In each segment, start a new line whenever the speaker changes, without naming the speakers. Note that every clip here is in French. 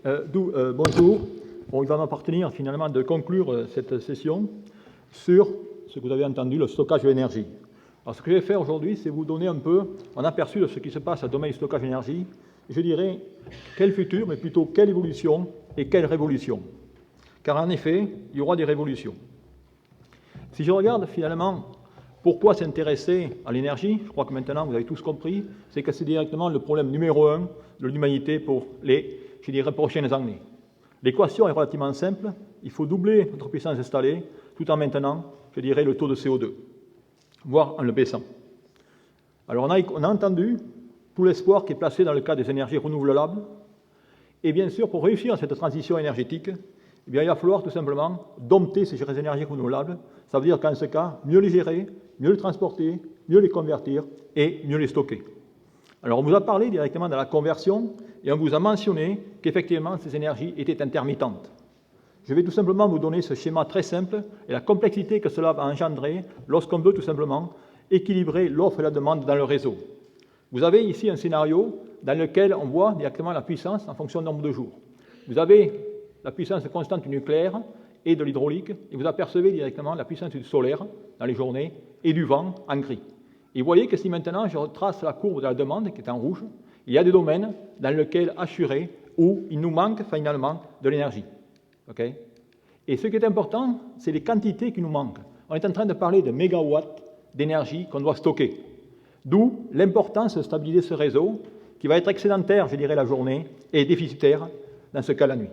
Bonjour. Bon, il va m'appartenir finalement de conclure cette session sur ce que vous avez entendu, le stockage de l'énergie. Alors ce que je vais faire aujourd'hui, c'est vous donner un peu un aperçu de ce qui se passe dans le domaine du stockage d'énergie. Je dirais quel futur, mais plutôt quelle évolution et quelle révolution. Car en effet, il y aura des révolutions. Si je regarde finalement pourquoi s'intéresser à l'énergie, je crois que maintenant vous avez tous compris, c'est que c'est directement le problème numéro 1 de l'humanité pour les, je dirais, prochaines années. L'équation est relativement simple, il faut doubler notre puissance installée tout en maintenant, je dirais, le taux de CO2, voire en le baissant. Alors on a entendu tout l'espoir qui est placé dans le cas des énergies renouvelables, et bien sûr, pour réussir cette transition énergétique, eh bien, il va falloir tout simplement dompter ces énergies renouvelables. Ça veut dire qu'en ce cas, mieux les gérer, mieux les transporter, mieux les convertir et mieux les stocker. Alors on vous a parlé directement de la conversion et on vous a mentionné qu'effectivement ces énergies étaient intermittentes. Je vais tout simplement vous donner ce schéma très simple et la complexité que cela va engendrer lorsqu'on veut tout simplement équilibrer l'offre et la demande dans le réseau. Vous avez ici un scénario dans lequel on voit directement la puissance en fonction du nombre de jours. Vous avez la puissance constante du nucléaire et de l'hydraulique, et vous apercevez directement la puissance du solaire dans les journées et du vent en gris. Et vous voyez que si maintenant je retrace la courbe de la demande qui est en rouge, il y a des domaines dans lesquels assurer où il nous manque finalement de l'énergie. Okay? Et ce qui est important, c'est les quantités qui nous manquent. On est en train de parler de mégawatts d'énergie qu'on doit stocker. D'où l'importance de stabiliser ce réseau qui va être excédentaire, je dirais, la journée et déficitaire dans ce cas la nuit.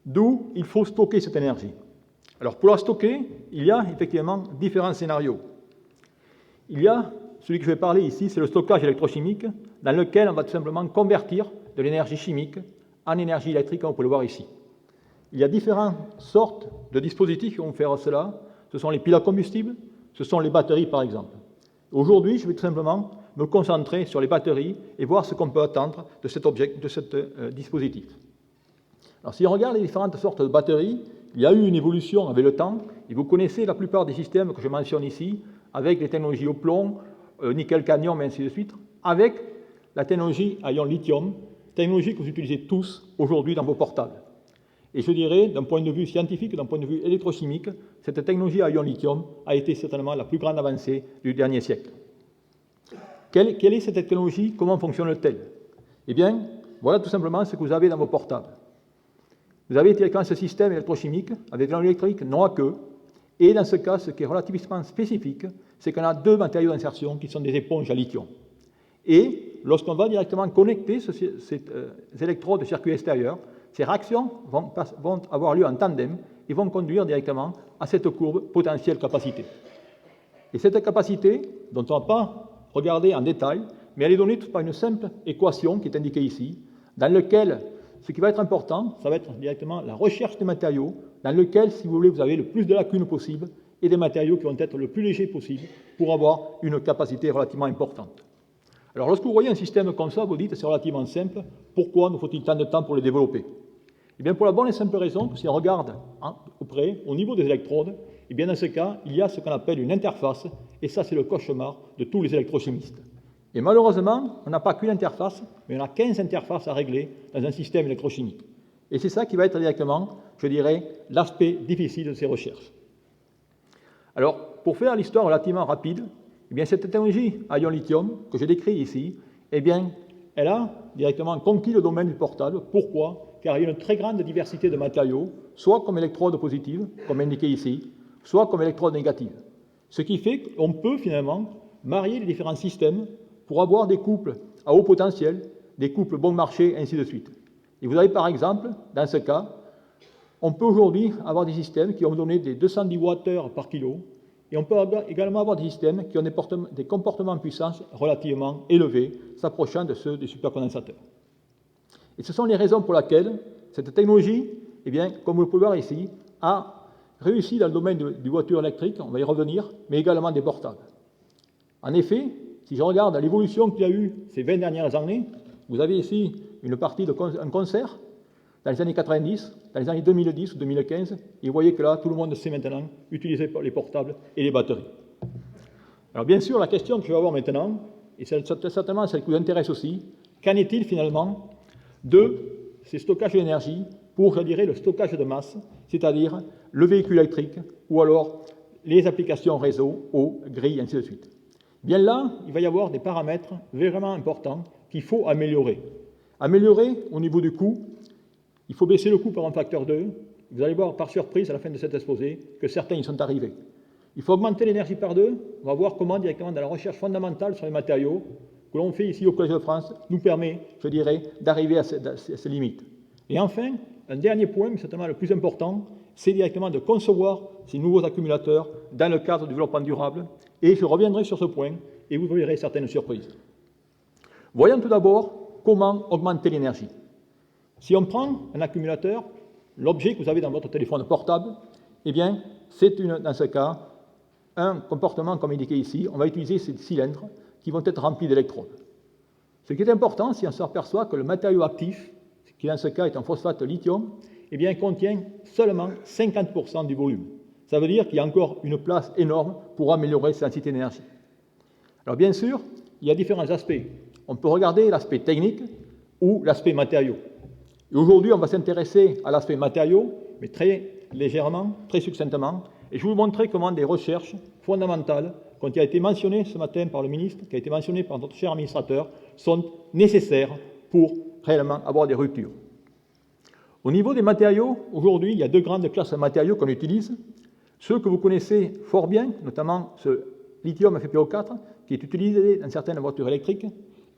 D'où il faut stocker cette énergie. Alors pour la stocker, il y a effectivement différents scénarios. Il y a, celui que je vais parler ici, c'est le stockage électrochimique, dans lequel on va tout simplement convertir de l'énergie chimique en énergie électrique, comme vous pouvez le voir ici. Il y a différentes sortes de dispositifs qui vont faire cela. Ce sont les piles à combustible, ce sont les batteries par exemple. Aujourd'hui, je vais tout simplement me concentrer sur les batteries et voir ce qu'on peut attendre de cet dispositif. Alors, si on regarde les différentes sortes de batteries, il y a eu une évolution avec le temps, et vous connaissez la plupart des systèmes que je mentionne ici, avec les technologies au plomb, nickel-cadmium, et ainsi de suite, avec la technologie à ion lithium, technologie que vous utilisez tous aujourd'hui dans vos portables. Et je dirais, d'un point de vue scientifique, d'un point de vue électrochimique, cette technologie à ion lithium a été certainement la plus grande avancée du dernier siècle. Quelle est cette technologie? Comment fonctionne-t-elle? Eh bien, voilà tout simplement ce que vous avez dans vos portables. Vous avez directement ce système électrochimique avec l'anneau électrique non à queue, et dans ce cas, ce qui est relativement spécifique, c'est qu'on a deux matériaux d'insertion qui sont des éponges à lithium. Et lorsqu'on va directement connecter ces électrodes de circuit extérieur, ces réactions vont avoir lieu en tandem et vont conduire directement à cette courbe potentielle capacité. Et cette capacité, dont on ne va pas regarder en détail, mais elle est donnée par une simple équation qui est indiquée ici, dans laquelle ce qui va être important, ça va être directement la recherche des matériaux, dans lequel, si vous voulez, vous avez le plus de lacunes possible et des matériaux qui vont être le plus légers possible pour avoir une capacité relativement importante. Alors, lorsque vous voyez un système comme ça, vous dites c'est relativement simple, pourquoi nous faut-il tant de temps pour le développer? Eh bien, pour la bonne et simple raison que si on regarde auprès, au niveau des électrodes, eh bien, dans ce cas, il y a ce qu'on appelle une interface, et ça, c'est le cauchemar de tous les électrochimistes. Et malheureusement, on n'a pas qu'une interface, mais on a 15 interfaces à régler dans un système électrochimique. Et c'est ça qui va être directement, je dirais, l'aspect difficile de ces recherches. Alors, pour faire l'histoire relativement rapide, eh bien, cette technologie à ion lithium que je décris ici, eh bien, elle a directement conquis le domaine du portable. Pourquoi? Car il y a une très grande diversité de matériaux, soit comme électrode positive, comme indiqué ici, soit comme électrode négative. Ce qui fait qu'on peut finalement marier les différents systèmes pour avoir des couples à haut potentiel, des couples bon marché, ainsi de suite. Et vous avez par exemple, dans ce cas, on peut aujourd'hui avoir des systèmes qui vont donner des 210 Wh par kilo, et on peut également avoir des systèmes qui ont des comportements de puissance relativement élevés, s'approchant de ceux des supercondensateurs. Et ce sont les raisons pour lesquelles cette technologie, eh bien, comme vous le pouvez voir ici, a réussi dans le domaine des voitures électriques, on va y revenir, mais également des portables. En effet, si je regarde l'évolution qu'il y a eu ces 20 dernières années, vous avez ici une partie d'un concert dans les années 90, dans les années 2010 ou 2015, et vous voyez que là, tout le monde sait maintenant utiliser les portables et les batteries. Alors bien sûr, la question que je vais avoir maintenant, et c'est certainement celle qui vous intéresse aussi, qu'en est-il finalement de ces stockages d'énergie pour, je dirais, le stockage de masse, c'est-à-dire le véhicule électrique ou alors les applications réseau, eau, grille, ainsi de suite. Bien là, il va y avoir des paramètres vraiment importants qu'il faut améliorer. Améliorer au niveau du coût, il faut baisser le coût par un facteur 2. Vous allez voir par surprise à la fin de cet exposé que certains y sont arrivés. Il faut augmenter l'énergie par 2. On va voir comment directement dans la recherche fondamentale sur les matériaux que l'on fait ici au Collège de France nous permet, je dirais, d'arriver à ces limites. Et enfin, un dernier point, mais certainement le plus important, c'est directement de concevoir ces nouveaux accumulateurs dans le cadre du développement durable. Et je reviendrai sur ce point et vous verrez certaines surprises. Voyons tout d'abord comment augmenter l'énergie. Si on prend un accumulateur, l'objet que vous avez dans votre téléphone portable, eh bien, c'est dans ce cas un comportement comme indiqué ici. On va utiliser ces cylindres qui vont être remplis d'électrodes. Ce qui est important, si on s'aperçoit que le matériau actif, qui dans ce cas est un phosphate lithium, eh bien, contient seulement 50% du volume. Ça veut dire qu'il y a encore une place énorme pour améliorer sa densité d'énergie. Alors bien sûr, il y a différents aspects. On peut regarder l'aspect technique ou l'aspect matériau. Et aujourd'hui, on va s'intéresser à l'aspect matériau, mais très légèrement, très succinctement, et je vais vous montrer comment des recherches fondamentales, qui ont été mentionnées ce matin par le ministre, qui ont été mentionnées par notre cher administrateur, sont nécessaires pour réellement avoir des ruptures. Au niveau des matériaux, aujourd'hui, il y a deux grandes classes de matériaux qu'on utilise. Ceux que vous connaissez fort bien, notamment ce lithium FePO4, qui est utilisé dans certaines voitures électriques,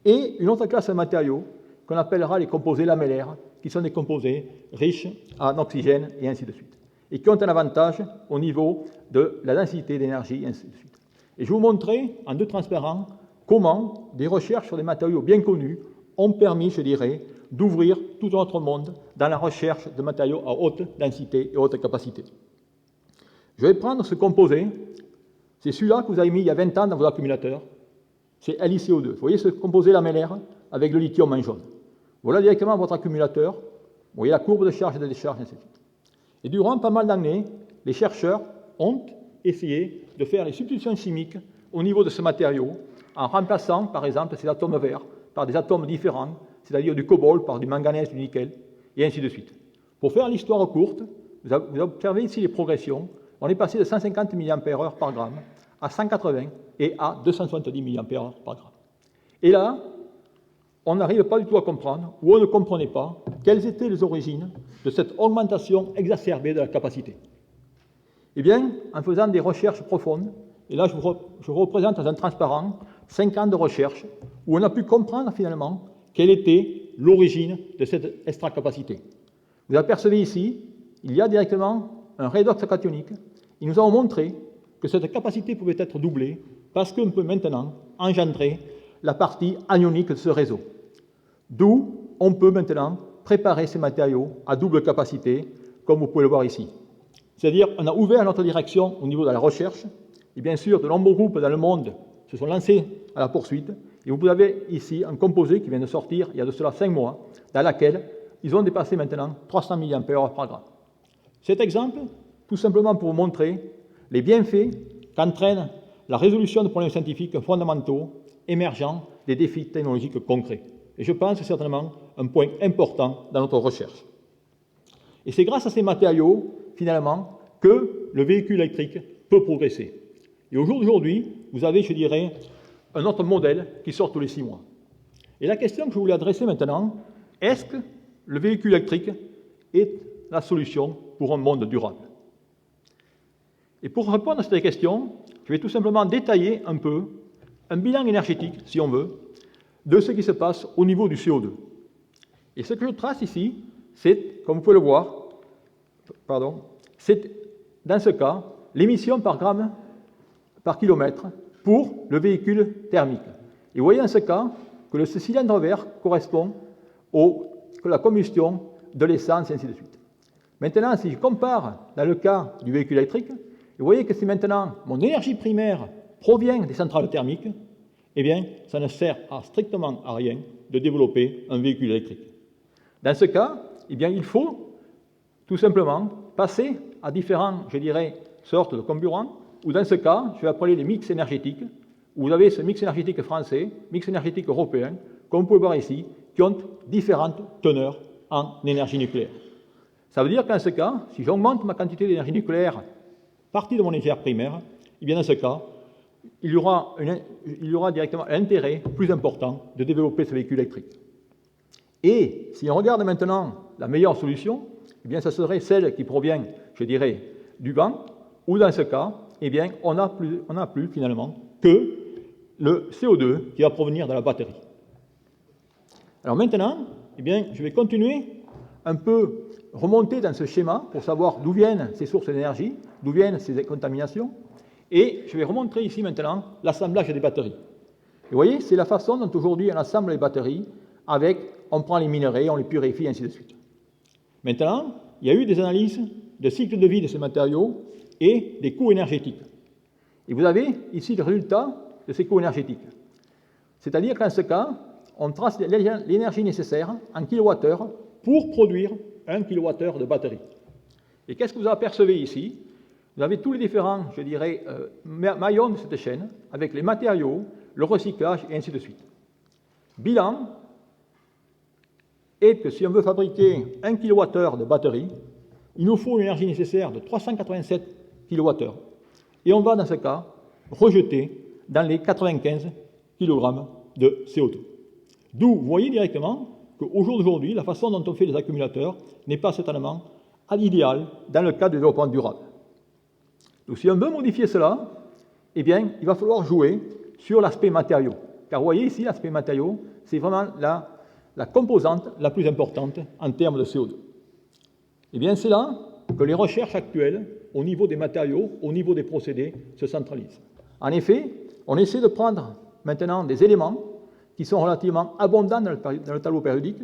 et une autre classe de matériaux qu'on appellera les composés lamellaires, qui sont des composés riches en oxygène et ainsi de suite, et qui ont un avantage au niveau de la densité d'énergie et ainsi de suite. Et je vais vous montrer en deux transparents comment des recherches sur des matériaux bien connus ont permis, je dirais, d'ouvrir tout notre monde dans la recherche de matériaux à haute densité et haute capacité. Je vais prendre ce composé, c'est celui-là que vous avez mis il y a 20 ans dans vos accumulateurs, c'est LiCO2. Vous voyez ce composé lamellaire avec le lithium en jaune. Voilà directement votre accumulateur, vous voyez la courbe de charge et de décharge, ainsi de suite. Et durant pas mal d'années, les chercheurs ont essayé de faire les substitutions chimiques au niveau de ce matériau en remplaçant, par exemple, ces atomes verts par des atomes différents, c'est-à-dire du cobalt par du manganèse, du nickel, et ainsi de suite. Pour faire l'histoire courte, vous observez ici les progressions. On est passé de 150 mAh par gramme à 180 et à 270 mAh par gramme. Et là, on n'arrive pas du tout à comprendre, ou on ne comprenait pas, quelles étaient les origines de cette augmentation exacerbée de la capacité. Eh bien, en faisant des recherches profondes, et là je représente dans un transparent 5 ans de recherche, où on a pu comprendre finalement quelle était l'origine de cette extra-capacité. Vous apercevez ici, il y a directement un redox cationique. Ils nous ont montré que cette capacité pouvait être doublée parce qu'on peut maintenant engendrer la partie anionique de ce réseau. D'où on peut maintenant préparer ces matériaux à double capacité, comme vous pouvez le voir ici. C'est-à-dire qu'on a ouvert notre direction au niveau de la recherche, et bien sûr, de nombreux groupes dans le monde se sont lancés à la poursuite, et vous avez ici un composé qui vient de sortir il y a de cela 5 mois, dans lequel ils ont dépassé maintenant 300 mAh par gramme. Cet exemple, tout simplement pour vous montrer les bienfaits qu'entraîne la résolution de problèmes scientifiques fondamentaux émergents des défis technologiques concrets. Et je pense que c'est certainement un point important dans notre recherche. Et c'est grâce à ces matériaux, finalement, que le véhicule électrique peut progresser. Et aujourd'hui, vous avez, je dirais, un autre modèle qui sort tous les 6 mois. Et la question que je voulais adresser maintenant, est-ce que le véhicule électrique est la solution pour un monde durable? Et pour répondre à cette question, je vais tout simplement détailler un peu un bilan énergétique, si on veut, de ce qui se passe au niveau du CO2. Et ce que je trace ici, c'est, comme vous pouvez le voir, c'est dans ce cas l'émission par gramme par kilomètre pour le véhicule thermique. Et vous voyez dans ce cas que ce cylindre vert correspond à la combustion de l'essence et ainsi de suite. Maintenant, si je compare dans le cas du véhicule électrique, vous voyez que si maintenant mon énergie primaire provient des centrales thermiques, eh bien, ça ne sert strictement à rien de développer un véhicule électrique. Dans ce cas, eh bien, il faut tout simplement passer à différentes, je dirais, sortes de comburants, ou dans ce cas, je vais appeler les mix énergétiques, où vous avez ce mix énergétique français, mix énergétique européen, comme vous pouvez voir ici, qui ont différentes teneurs en énergie nucléaire. Ça veut dire qu'en ce cas, si j'augmente ma quantité d'énergie nucléaire partie de mon énergie primaire, eh bien dans ce cas, il y aura directement un intérêt plus important de développer ce véhicule électrique. Et si on regarde maintenant la meilleure solution, eh bien, ce serait celle qui provient, je dirais, du vent, ou dans ce cas, eh bien, on n'a plus finalement que le CO2 qui va provenir de la batterie. Alors maintenant, eh bien, je vais continuer un peu remonter dans ce schéma pour savoir d'où viennent ces sources d'énergie, d'où viennent ces contaminations, et je vais remontrer ici maintenant l'assemblage des batteries. Et vous voyez, c'est la façon dont aujourd'hui on assemble les batteries on prend les minerais, on les purifie, et ainsi de suite. Maintenant, il y a eu des analyses de cycle de vie de ces matériaux et des coûts énergétiques. Et vous avez ici le résultat de ces coûts énergétiques. C'est-à-dire qu'en ce cas, on trace l'énergie nécessaire en kilowattheure pour produire 1 kWh de batterie. Et qu'est-ce que vous apercevez ici? Vous avez tous les différents, je dirais, maillons de cette chaîne, avec les matériaux, le recyclage, et ainsi de suite. Bilan est que si on veut fabriquer 1 kWh de batterie, il nous faut une énergie nécessaire de 387 kWh. Et on va, dans ce cas, rejeter dans les 95 kg de CO2. D'où, vous voyez directement qu'au jour d'aujourd'hui, la façon dont on fait les accumulateurs n'est pas certainement à l'idéal dans le cadre du développement durable. Donc si on veut modifier cela, eh bien, il va falloir jouer sur l'aspect matériaux. Car vous voyez ici, l'aspect matériaux, c'est vraiment la composante la plus importante en termes de CO2. Eh bien, c'est là que les recherches actuelles, au niveau des matériaux, au niveau des procédés, se centralisent. En effet, on essaie de prendre maintenant des éléments qui sont relativement abondants dans le tableau périodique.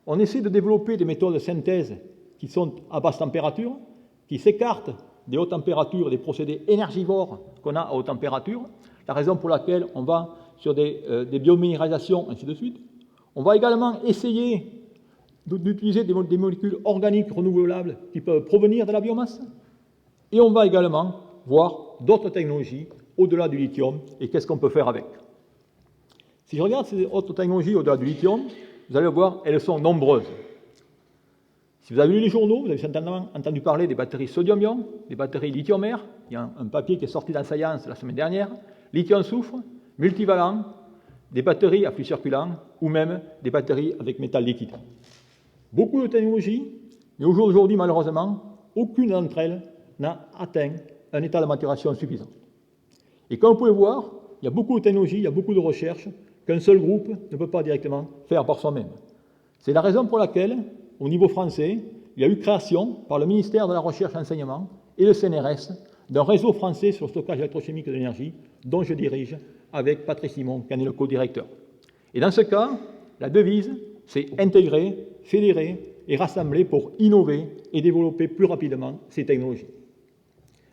On essaie de développer des méthodes de synthèse qui sont à basse température, qui s'écartent des hautes températures, des procédés énergivores qu'on a à haute température, la raison pour laquelle on va sur des biominéralisations, ainsi de suite. On va également essayer d'utiliser des molécules organiques renouvelables qui peuvent provenir de la biomasse. Et on va également voir d'autres technologies au-delà du lithium et qu'est-ce qu'on peut faire avec. Si je regarde ces autres technologies au-delà du lithium, vous allez voir, elles sont nombreuses. Si vous avez lu les journaux, vous avez certainement entendu parler des batteries sodium-ion, des batteries lithium-air. Il y a un papier qui est sorti dans Science la semaine dernière. Lithium-soufre, multivalent, des batteries à flux circulant ou même des batteries avec métal liquide. Beaucoup de technologies, mais aujourd'hui, malheureusement, aucune d'entre elles n'a atteint un état de maturation suffisant. Et comme vous pouvez voir, il y a beaucoup de technologies, il y a beaucoup de recherches qu'un seul groupe ne peut pas directement faire par soi-même. C'est la raison pour laquelle, au niveau français, il y a eu création par le ministère de la Recherche et Enseignement et le CNRS d'un réseau français sur le stockage électrochimique de l'énergie dont je dirige avec Patrice Simon, qui en est le co-directeur. Et dans ce cas, la devise, c'est intégrer, fédérer et rassembler pour innover et développer plus rapidement ces technologies.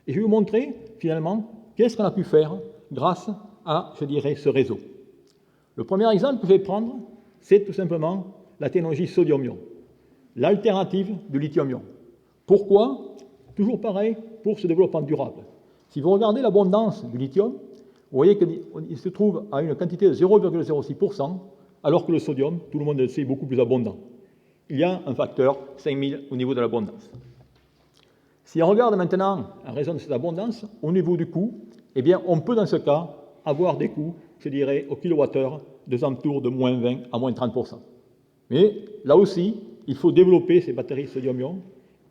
Et je vais vous montrer, finalement, qu'est-ce qu'on a pu faire grâce à, je dirais, ce réseau. Le premier exemple que je vais prendre, c'est tout simplement la technologie sodium-ion, l'alternative du lithium-ion. Pourquoi? Toujours pareil pour ce développement durable. Si vous regardez l'abondance du lithium, vous voyez qu'il se trouve à une quantité de 0,06%, alors que le sodium, tout le monde le sait, est beaucoup plus abondant. Il y a un facteur 5000 au niveau de l'abondance. Si on regarde maintenant, en raison de cette abondance, au niveau du coût, eh bien, on peut dans ce cas avoir des coûts, je dirais, au kilowattheure, de alentours de moins 20 à moins 30%. Mais là aussi, il faut développer ces batteries sodium-ion.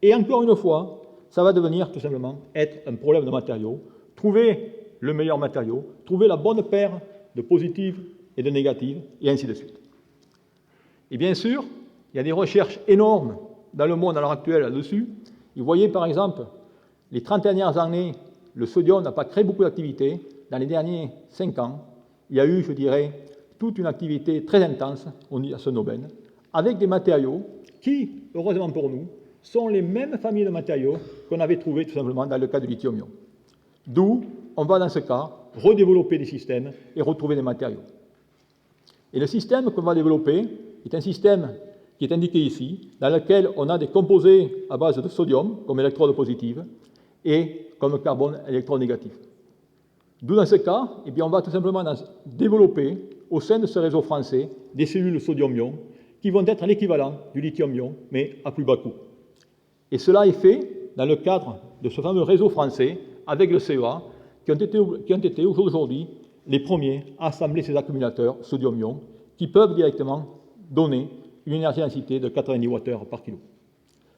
Et encore une fois, ça va devenir tout simplement être un problème de matériaux. Trouver le meilleur matériau, trouver la bonne paire de positives et de négatives, et ainsi de suite. Et bien sûr, il y a des recherches énormes dans le monde à l'heure actuelle là-dessus. Vous voyez par exemple, les 30 dernières années, le sodium n'a pas créé beaucoup d'activité. Dans les derniers 5 ans, il y a eu, je dirais, toute une activité très intense à ce domaine, avec des matériaux qui, heureusement pour nous, sont les mêmes familles de matériaux qu'on avait trouvés tout simplement dans le cas du lithium-ion. D'où on va dans ce cas redévelopper des systèmes et retrouver des matériaux. Et le système qu'on va développer est un système qui est indiqué ici, dans lequel on a des composés à base de sodium, comme électrode positive, et comme carbone électronégatif. D'où dans ce cas, on va tout simplement développer, au sein de ce réseau français, des cellules sodium-ion qui vont être l'équivalent du lithium-ion, mais à plus bas coût. Et cela est fait dans le cadre de ce fameux réseau français avec le CEA, qui ont été au jour d'aujourd'hui les premiers à assembler ces accumulateurs sodium-ion qui peuvent directement donner une énergie densité de 90 Wh par kilo.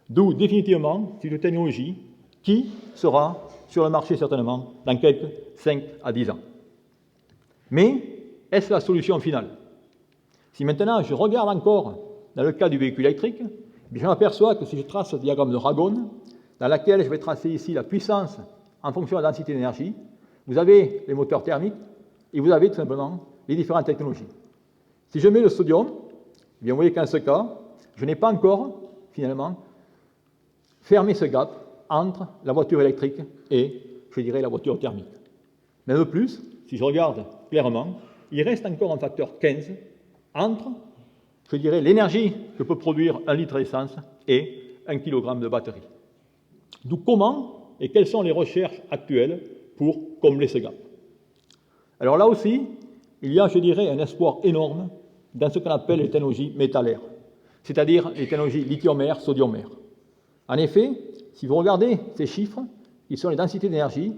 D'où définitivement c'est une technologie qui sera sur le marché certainement dans quelques 5 à 10 ans. Mais est-ce la solution finale? Si maintenant je regarde encore dans le cas du véhicule électrique, je m'aperçois que si je trace ce diagramme de Ragone, dans lequel je vais tracer ici la puissance en fonction de la densité d'énergie, vous avez les moteurs thermiques et vous avez tout simplement les différentes technologies. Si je mets le sodium, eh bien vous voyez qu'en ce cas, je n'ai pas encore, finalement, fermé ce gap entre la voiture électrique et, je dirais, la voiture thermique. Mais de plus, si je regarde clairement, il reste encore un facteur 15 entre, je dirais, l'énergie que peut produire un litre d'essence et 1 kg de batterie. D'où comment et quelles sont les recherches actuelles pour combler ce gap. Alors là aussi, il y a, je dirais, un espoir énorme dans ce qu'on appelle les technologies métallaires, c'est-à-dire les technologies lithium-air, sodium-air. En effet, si vous regardez ces chiffres, qui sont les densités d'énergie,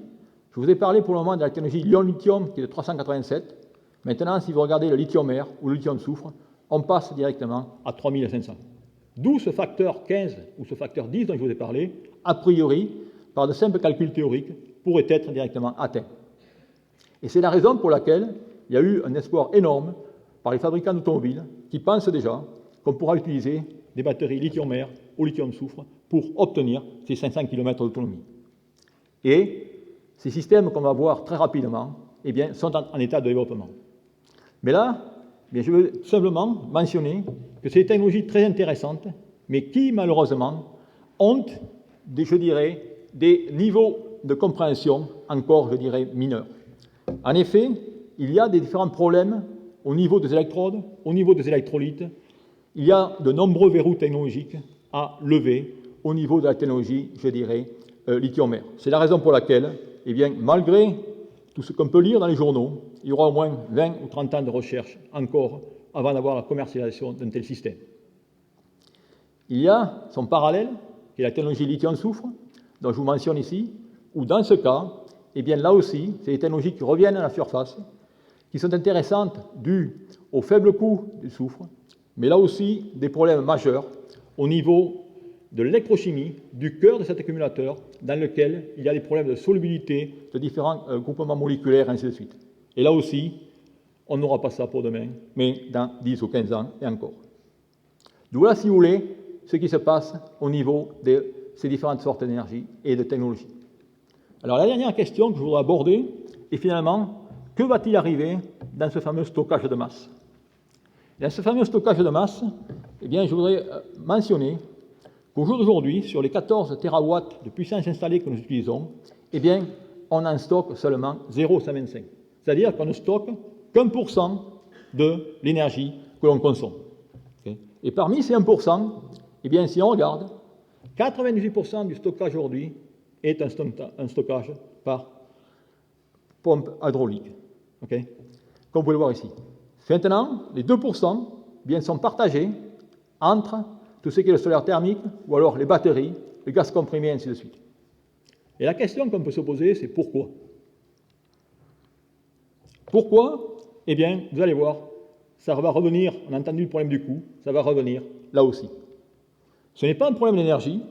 je vous ai parlé pour le moment de la technologie ion-lithium qui est de 387. Maintenant, si vous regardez le lithium-air ou le lithium-soufre, on passe directement à 3500. D'où ce facteur 15 ou ce facteur 10 dont je vous ai parlé, a priori, par de simples calculs théoriques, pourrait être directement atteint. Et c'est la raison pour laquelle il y a eu un espoir énorme par les fabricants d'automobiles qui pensent déjà qu'on pourra utiliser des batteries lithium-air ou lithium-soufre pour obtenir ces 500 km d'autonomie. Et ces systèmes qu'on va voir très rapidement eh bien, sont en état de développement. Mais là, eh bien, je veux simplement mentionner que c'est des technologies très intéressantes, mais qui, malheureusement, ont, je dirais, des niveaux de compréhension encore, je dirais, mineurs. En effet, il y a des différents problèmes au niveau des électrodes, au niveau des électrolytes. Il y a de nombreux verrous technologiques à lever au niveau de la technologie, je dirais, lithium-air. C'est la raison pour laquelle, eh bien, malgré tout ce qu'on peut lire dans les journaux, il y aura au moins 20 ou 30 ans de recherche encore avant d'avoir la commercialisation d'un tel système. Il y a son parallèle, qui est la technologie lithium-soufre, dont je vous mentionne ici, où dans ce cas, eh bien, là aussi, c'est des technologies qui reviennent à la surface, qui sont intéressantes dues au faible coût du soufre, mais là aussi des problèmes majeurs au niveau de l'électrochimie, du cœur de cet accumulateur, dans lequel il y a des problèmes de solubilité de différents groupements moléculaires, ainsi de suite. Et là aussi, on n'aura pas ça pour demain, mais dans 10 ou 15 ans et encore. Donc voilà, si vous voulez, ce qui se passe au niveau de ces différentes sortes d'énergie et de technologie. Alors la dernière question que je voudrais aborder est finalement, que va-t-il arriver dans ce fameux stockage de masse? Dans ce fameux stockage de masse, eh bien, je voudrais mentionner qu'au jour d'aujourd'hui, sur les 14 TW de puissance installée que nous utilisons, eh bien, on en stocke seulement 0,125. C'est-à-dire qu'on ne stocke qu'1% de l'énergie que l'on consomme. Okay. Et parmi ces 1%, eh bien, si on regarde, 98% du stockage aujourd'hui est un stockage par pompe hydraulique. Okay. Comme vous pouvez le voir ici. Maintenant, les 2% eh bien, sont partagés entre tout ce qui est le solaire thermique, ou alors les batteries, le gaz comprimé, ainsi de suite. Et la question qu'on peut se poser, c'est pourquoi? Pourquoi? Eh bien, vous allez voir, ça va revenir, on a entendu le problème du coût, ça va revenir là aussi. Ce n'est pas un problème d'énergie,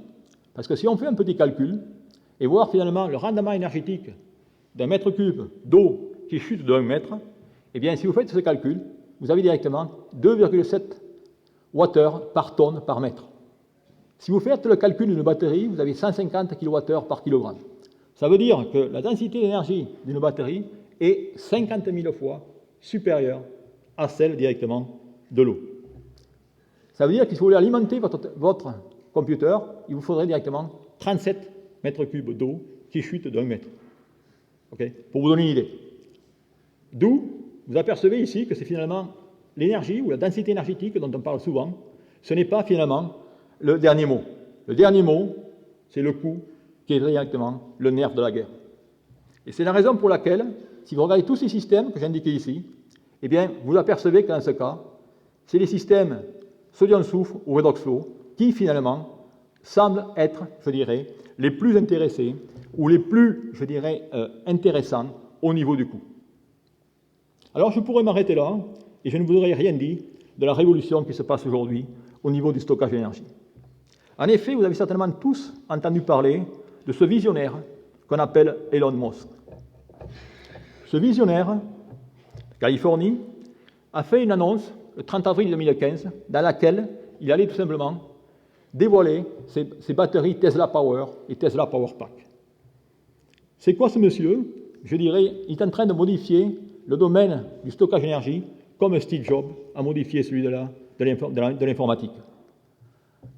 parce que si on fait un petit calcul, et voir finalement le rendement énergétique d'un mètre cube d'eau qui chute de 1 mètre, eh bien, si vous faites ce calcul, vous avez directement 2,7 Wh par tonne par mètre. Si vous faites le calcul d'une batterie, vous avez 150 kWh par kilogramme. Ça veut dire que la densité d'énergie d'une batterie est 50 000 fois supérieure à celle directement de l'eau. Ça veut dire que si vous voulez alimenter votre computer, il vous faudrait directement 37 mètres cubes d'eau qui chute d'1 mètre. Okay, pour vous donner une idée. D'où vous apercevez ici que c'est finalement l'énergie ou la densité énergétique dont on parle souvent, ce n'est pas finalement le dernier mot. Le dernier mot, c'est le coût qui est directement le nerf de la guerre. Et c'est la raison pour laquelle, si vous regardez tous ces systèmes que j'ai indiqués ici, eh bien, vous apercevez que dans ce cas, c'est des systèmes sodium-soufre ou redox flow, qui finalement semblent être, je dirais, les plus intéressés ou les plus, je dirais, intéressants au niveau du coût. Alors je pourrais m'arrêter là, et je ne vous aurais rien dit de la révolution qui se passe aujourd'hui au niveau du stockage d'énergie. En effet, vous avez certainement tous entendu parler de ce visionnaire qu'on appelle Elon Musk. Ce visionnaire, de Californie, a fait une annonce le 30 avril 2015 dans laquelle il allait tout simplement dévoiler ses batteries Tesla Power et Tesla Power Pack. C'est quoi ce monsieur? Je dirais, il est en train de modifier le domaine du stockage d'énergie comme Steve Jobs a modifié celui de l'informatique.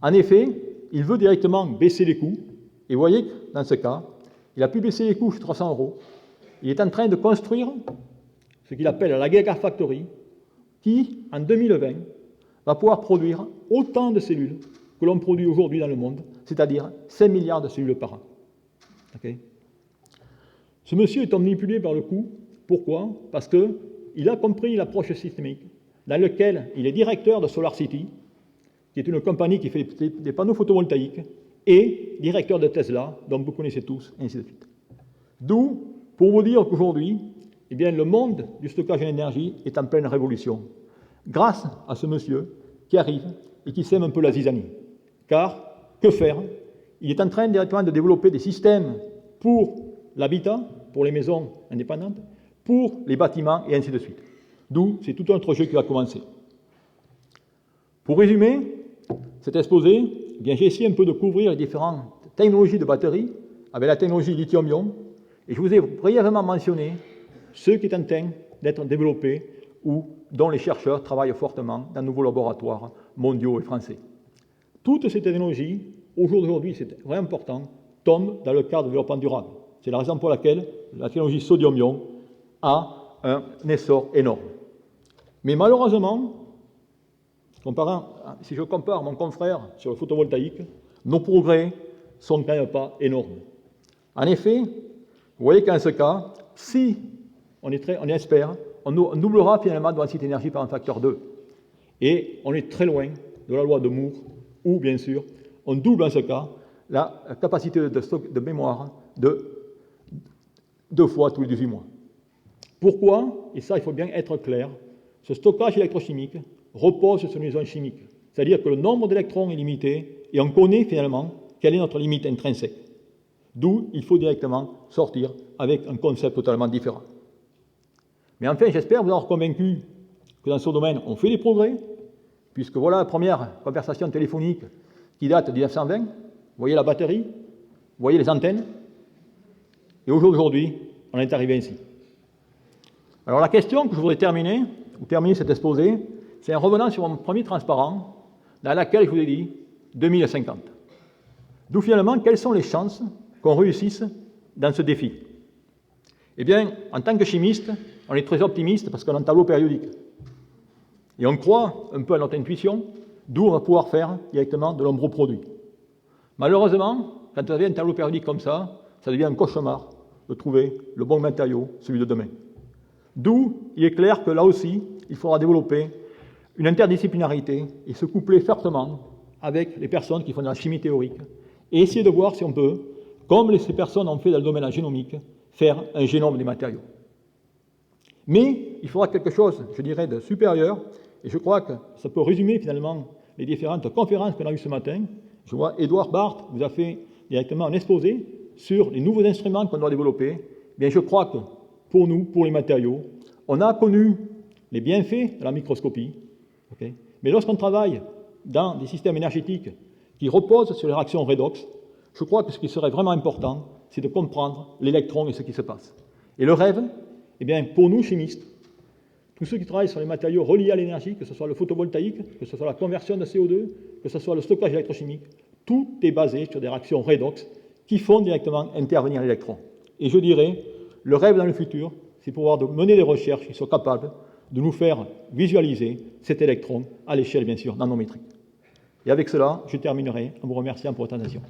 En effet, il veut directement baisser les coûts, et vous voyez que dans ce cas, il a pu baisser les coûts sur 300 €. Il est en train de construire ce qu'il appelle la Gigafactory, qui, en 2020, va pouvoir produire autant de cellules que l'on produit aujourd'hui dans le monde, c'est-à-dire 5 milliards de cellules par an. Okay. Ce monsieur est omnibulé par le coût. Pourquoi? Parce qu'il a compris l'approche systémique, dans laquelle il est directeur de SolarCity, qui est une compagnie qui fait des panneaux photovoltaïques, et directeur de Tesla, dont vous connaissez tous, et ainsi de suite. D'où, pour vous dire qu'aujourd'hui, eh bien, le monde du stockage d'énergie est en pleine révolution, grâce à ce monsieur qui arrive et qui sème un peu la zizanie. Car, que faire? Il est en train directement de développer des systèmes pour l'habitat, pour les maisons indépendantes, pour les bâtiments, et ainsi de suite. D'où, c'est tout un autre jeu qui va commencer. Pour résumer cet exposé, eh bien, j'ai essayé un peu de couvrir les différentes technologies de batterie avec la technologie lithium-ion, et je vous ai brièvement mentionné ce qui est en train d'être développé ou dont les chercheurs travaillent fortement dans de nouveaux laboratoires mondiaux et français. Toutes ces technologies, au jour d'aujourd'hui, c'est vraiment important, tombent dans le cadre du développement durable. C'est la raison pour laquelle la technologie sodium-ion a un essor énorme. Mais malheureusement, si je compare mon confrère sur le photovoltaïque, nos progrès sont quand même pas énormes. En effet, vous voyez qu'en ce cas, si on espère, on doublera finalement de densité d'énergie par un facteur 2. Et on est très loin de la loi de Moore, où, bien sûr, on double en ce cas la capacité de mémoire de 2 fois tous les 18 mois. Pourquoi? Et ça, il faut bien être clair, ce stockage électrochimique repose sur une liaison chimique. C'est-à-dire que le nombre d'électrons est limité et on connaît finalement quelle est notre limite intrinsèque. D'où il faut directement sortir avec un concept totalement différent. Mais enfin, j'espère vous avoir convaincu que dans ce domaine, on fait des progrès, puisque voilà la première conversation téléphonique qui date de 1920. Vous voyez la batterie, vous voyez les antennes, et aujourd'hui, on est arrivé ainsi. Alors la question que je voudrais terminer cet exposé, c'est en revenant sur mon premier transparent, dans lequel je vous ai dit 2050. D'où finalement, quelles sont les chances qu'on réussisse dans ce défi? Eh bien, en tant que chimiste, on est très optimiste parce qu'on a un tableau périodique. Et on croit un peu à notre intuition, d'où on va pouvoir faire directement de nombreux produits. Malheureusement, quand vous avez un tableau périodique comme ça devient un cauchemar de trouver le bon matériau, celui de demain. D'où il est clair que là aussi, il faudra développer une interdisciplinarité et se coupler fortement avec les personnes qui font de la chimie théorique et essayer de voir si on peut, comme ces personnes ont fait dans le domaine génomique, faire un génome des matériaux. Mais il faudra quelque chose, je dirais, de supérieur, et je crois que ça peut résumer finalement les différentes conférences qu'on a eues ce matin. Je vois Edouard Barthes vous a fait directement un exposé sur les nouveaux instruments qu'on doit développer. Bien, je crois que pour nous, pour les matériaux, on a connu les bienfaits de la microscopie, okay, mais lorsqu'on travaille dans des systèmes énergétiques qui reposent sur les réactions redox, je crois que ce qui serait vraiment important, c'est de comprendre l'électron et ce qui se passe. Et le rêve, eh bien, pour nous, chimistes, tous ceux qui travaillent sur les matériaux reliés à l'énergie, que ce soit le photovoltaïque, que ce soit la conversion de CO2, que ce soit le stockage électrochimique, tout est basé sur des réactions redox qui font directement intervenir l'électron. Et je dirais, le rêve dans le futur, c'est pouvoir mener des recherches qui soient capables de nous faire visualiser cet électron à l'échelle, bien sûr, nanométrique. Et avec cela, je terminerai en vous remerciant pour votre attention.